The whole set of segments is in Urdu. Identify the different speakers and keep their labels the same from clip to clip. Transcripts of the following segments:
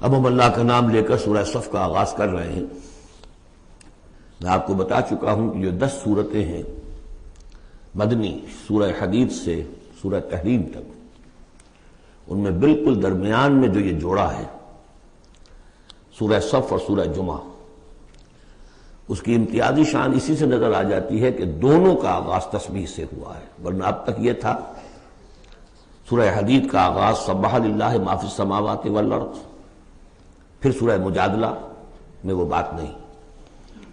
Speaker 1: اب ہم اللہ کا نام لے کر سورہ صف کا آغاز کر رہے ہیں۔ میں آپ کو بتا چکا ہوں کہ جو 10 سورتیں ہیں مدنی، سورہ حدید سے سورہ تحریم تک، ان میں بالکل درمیان میں جو یہ جوڑا ہے سورہ صف اور سورہ جمعہ، اس کی امتیازی شان اسی سے نظر آ جاتی ہے کہ دونوں کا آغاز تسبیح سے ہوا ہے، ورنہ اب تک یہ تھا سورہ حدید کا آغاز سبح للہ ما فی السماوات والارض، پھر سورہ مجادلہ میں وہ بات نہیں،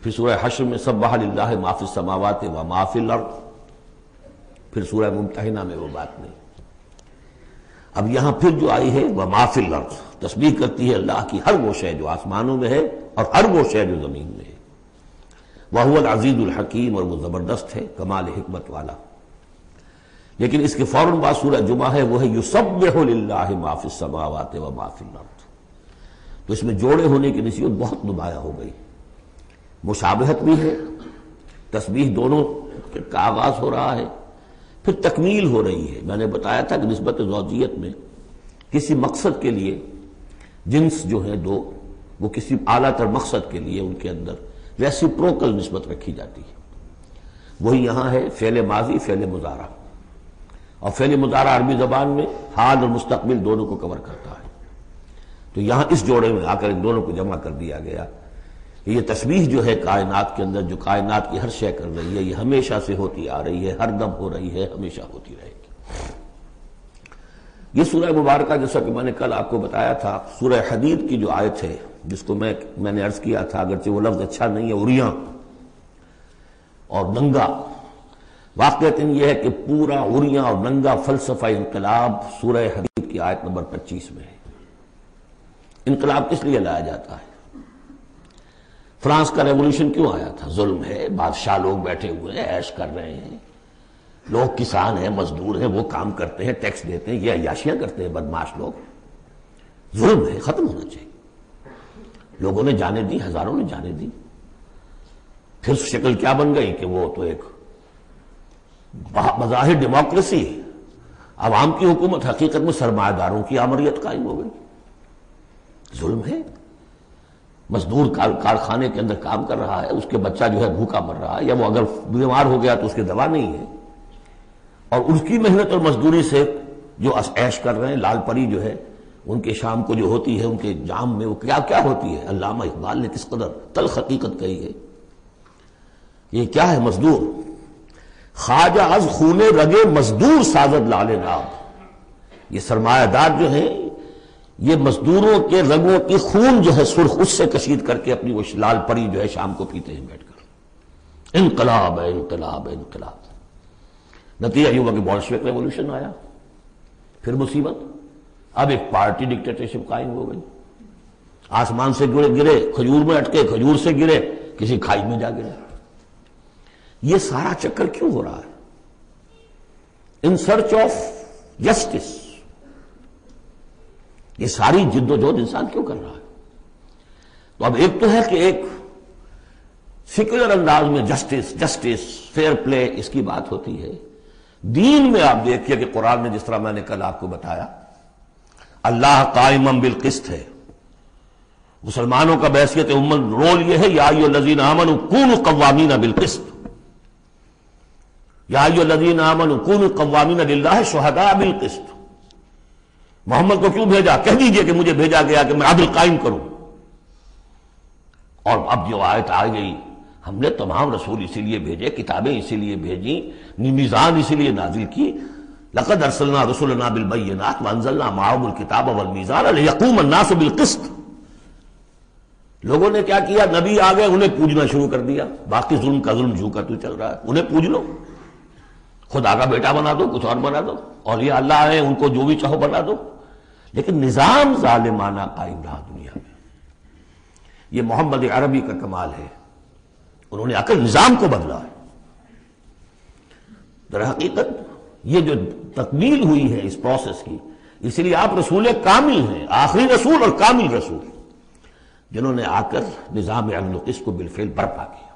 Speaker 1: پھر سورہ حشر میں سبح للہ ما فی السماوات وما فی الارض، پھر سورہ ممتحنہ میں وہ بات نہیں۔ اب یہاں پھر جو آئی ہے وما فی الارض، تسبیح کرتی ہے اللہ کی ہر وہ شے جو آسمانوں میں ہے اور ہر وہ شے جو زمین میں ہے۔ وَهُوَ الْعَزِيزُ الْحَكِيمُ، اور وہ زبردست ہے، کمال حکمت والا۔ لیکن اس کے فوراً بعد سورہ جمعہ ہے، وہ ہے يُسَبِّحُ لِلَّهِ مَا فِي السَّمَاوَاتِ وَمَا فِي الْأَرْضِ۔ تو اس میں جوڑے ہونے کی نسبت بہت نمایاں ہو گئی، مشابہت بھی ہے، تسبیح دونوں کا آغاز ہو رہا ہے، پھر تکمیل ہو رہی ہے۔ میں نے بتایا تھا کہ نسبت زوجیت میں کسی مقصد کے لیے جنس جو ہیں دو، وہ کسی اعلیٰ تر مقصد کے لیے ان کے اندر ریسیپروکل نسبت رکھی جاتی ہے۔ وہی یہاں ہے فعل ماضی، فعل مضارع، اور فعل مضارع عربی زبان میں حال اور مستقبل دونوں کو کور کرتا ہے، تو یہاں اس جوڑے میں آ کر ان دونوں کو جمع کر دیا گیا کہ یہ تسبیح جو ہے کائنات کے اندر، جو کائنات کی ہر شے کر رہی ہے، یہ ہمیشہ سے ہوتی آ رہی ہے، ہر دم ہو رہی ہے، ہمیشہ ہوتی رہے گی۔ یہ سورہ مبارکہ جیسا کہ میں نے کل آپ کو بتایا تھا، سورہ حدید کی جو آیت ہے، جس کو میں نے عرض کیا تھا، اگرچہ وہ لفظ اچھا نہیں ہے، اریاں اور ننگا، واقعتاً یہ ہے کہ پورا اریاں اور ننگا فلسفہ انقلاب سورہ حدید کی آیت نمبر 25 میں ہے۔ انقلاب کس لیے لایا جاتا ہے؟ فرانس کا ریولوشن کیوں آیا تھا؟ ظلم ہے، بادشاہ لوگ بیٹھے ہوئے ہیں، عیش کر رہے ہیں، لوگ کسان ہیں، مزدور ہیں، وہ کام کرتے ہیں، ٹیکس دیتے ہیں، یہ عیاشیاں کرتے ہیں بدمعاش لوگ، ظلم ہے، ختم ہونا چاہیے۔ لوگوں نے جانے دی، ہزاروں نے جانے دی، پھر شکل کیا بن گئی کہ وہ تو ایک بظاہر ڈیموکریسی، عوام کی حکومت، حقیقت میں سرمایہ داروں کی آمریت قائم ہو گئی۔ ظلم ہے، مزدور کارخانے کے اندر کام کر رہا ہے، اس کے بچہ جو ہے بھوکا مر رہا ہے، یا وہ اگر بیمار ہو گیا تو اس کی دوا نہیں ہے، اور اس کی محنت اور مزدوری سے جو عیش کر رہے ہیں، لال پری جو ہے ان کے شام کو جو ہوتی ہے، ان کے جام میں وہ کیا کیا ہوتی ہے، علامہ اقبال نے کس قدر تلخ حقیقت کہی ہے۔ یہ کیا ہے؟ مزدور، خواجہ از خون رگے مزدور سازد لال ناب، یہ سرمایہ دار جو ہیں یہ مزدوروں کے رگوں کی خون جو ہے سرخ، اس سے کشید کر کے اپنی وہ لال پری جو ہے شام کو پیتے ہیں بیٹھ کر۔ انقلاب ہے، انقلاب ہے، انقلاب۔ نتیجہ یہ ہوا کہ بولشوک ریولوشن آیا، پھر مصیبت، اب ایک پارٹی ڈکٹیٹرشپ قائم ہو گئی، آسمان سے گرے، کھجور میں اٹکے، کھجور سے گرے، کسی کھائی میں جا گرے۔ یہ سارا چکر کیوں ہو رہا ہے؟ ان سرچ آف جسٹس، یہ ساری جد و جہد انسان کیوں کر رہا ہے؟ تو اب ایک تو ہے کہ ایک سیکولر انداز میں جسٹس، فیئر پلے، اس کی بات ہوتی ہے۔ دین میں آپ دیکھیے کہ قرآن میں جس طرح میں نے کل آپ کو بتایا، اللہ قائم بالقسط ہے، مسلمانوں کا بحیثیت امت رول یہ ہے، یا ایھا الذین آمنوا کونوا قوامین بالقسط، یا ایھا الذین آمنوا کونوا قوامین للہ شہداء بالقسط۔ محمد کو کیوں بھیجا؟ کہہ دیجئے کہ مجھے بھیجا گیا کہ میں عدل قائم کروں۔ اور اب جو آیت آ گئی، ہم نے تمام رسول اسی لیے بھیجے، کتابیں اسی لیے بھیجی، میزان اسی لیے نازل کی، لقد ارسلنا رسلنا بالبینات وانزلنا معهم الکتاب والمیزان لیقوم الناس بالقسط۔ لوگوں نے کیا کیا؟ نبی آ گئے، انہیں پوجنا شروع کر دیا، باقی ظلم کا ظلم جھو کر تو چل رہا ہے، انہیں پوج لو، خدا کا بیٹا بنا دو، کچھ اور بنا دو، اولیاء اللہ ہیں ان کو جو بھی چاہو بنا دو، لیکن نظام ظالمانہ قائم رہا دنیا میں۔ یہ محمد عربی کا کمال ہے، انہوں نے آ کر نظام کو بدلا ہے۔ در حقیقت یہ جو تکمیل ہوئی ہے اس پروسیس کی، اس لیے آپ رسول کامل ہیں، آخری رسول اور کامل رسول، جنہوں نے آ کر نظام عدل و قسط کو بالفعل برپا کیا۔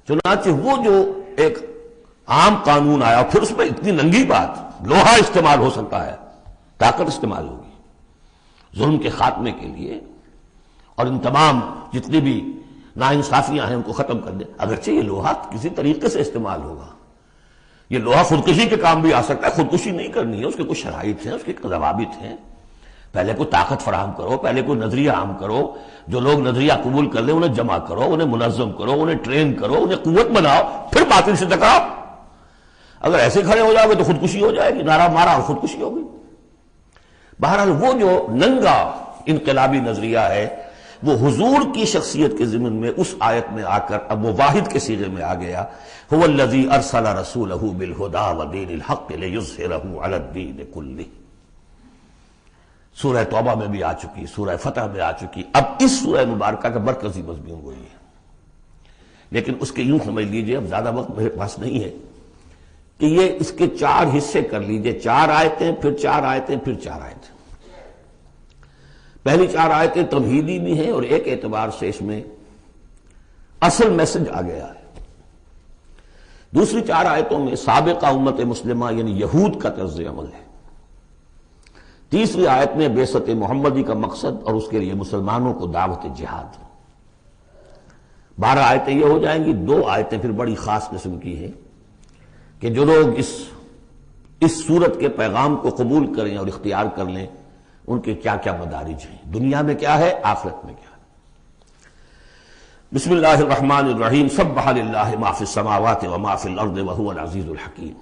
Speaker 1: چنانچہ وہ جو ایک عام قانون آیا، پھر اس میں اتنی ننگی بات، لوہا استعمال ہو سکتا ہے، طاقت استعمال ہوگی، ظلم کے خاتمے کے لیے، اور ان تمام جتنی بھی ناانصافیاں ہیں ان کو ختم کر دے۔ اگرچہ یہ لوہا کسی طریقے سے استعمال ہوگا، یہ لوہا خودکشی کے کام بھی آ سکتا ہے، خودکشی نہیں کرنی ہے، اس کے کچھ شرائط ہیں، اس کے ضوابط ہیں۔ پہلے کوئی طاقت فراہم کرو، پہلے کوئی نظریہ عام کرو، جو لوگ نظریہ قبول کر لیں انہیں جمع کرو، انہیں منظم کرو، انہیں ٹرین کرو، انہیں قوت بناؤ، پھر باطل سے ٹکراؤ۔ اگر ایسے کھڑے ہو جاؤ گے تو خودکشی ہو جائے گی، نعرہ مارا اور خودکشی ہوگی۔ بہرحال وہ جو ننگا انقلابی نظریہ ہے وہ حضور کی شخصیت کے ضمن میں اس آیت میں آ کر اب وہ واحد کے صیغے میں آ گیا، هو الذی ارسل رسولہ بالہدی ودین الحق لیظہرہ علی الدین کلہ۔ سورہ توبہ میں بھی آ چکی، سورہ فتح میں آ چکی، اب اس سورہ مبارکہ کا مرکزی مضمون وہی ہے۔ لیکن اس کے یوں سمجھ لیجئے، اب زیادہ وقت میرے پاس نہیں ہے، کہ یہ اس کے 4 حصے کر لیجئے، 4 آیتیں، پھر 4 آیتیں، پھر 4 آیتیں۔ پہلی 4 آیتیں تمہیدی بھی ہیں اور ایک اعتبار سے اس میں اصل میسج آ گیا ہے۔ دوسری 4 آیتوں میں سابقہ امت مسلمہ یعنی یہود کا طرز عمل ہے۔ تیسری آیت میں بعثت محمدی کا مقصد اور اس کے لیے مسلمانوں کو دعوت جہاد۔ 12 آیتیں یہ ہو جائیں گی۔ 2 آیتیں پھر بڑی خاص قسم کی ہیں کہ جو لوگ اس سورت کے پیغام کو قبول کریں اور اختیار کر لیں ان کے کیا کیا مدارج ہیں، دنیا میں کیا ہے، آخرت میں کیا ہے۔ بسم اللہ الرحمن الرحیم، سبح للہ ما فی السماوات وما فی الارض وہو العزیز الحکیم۔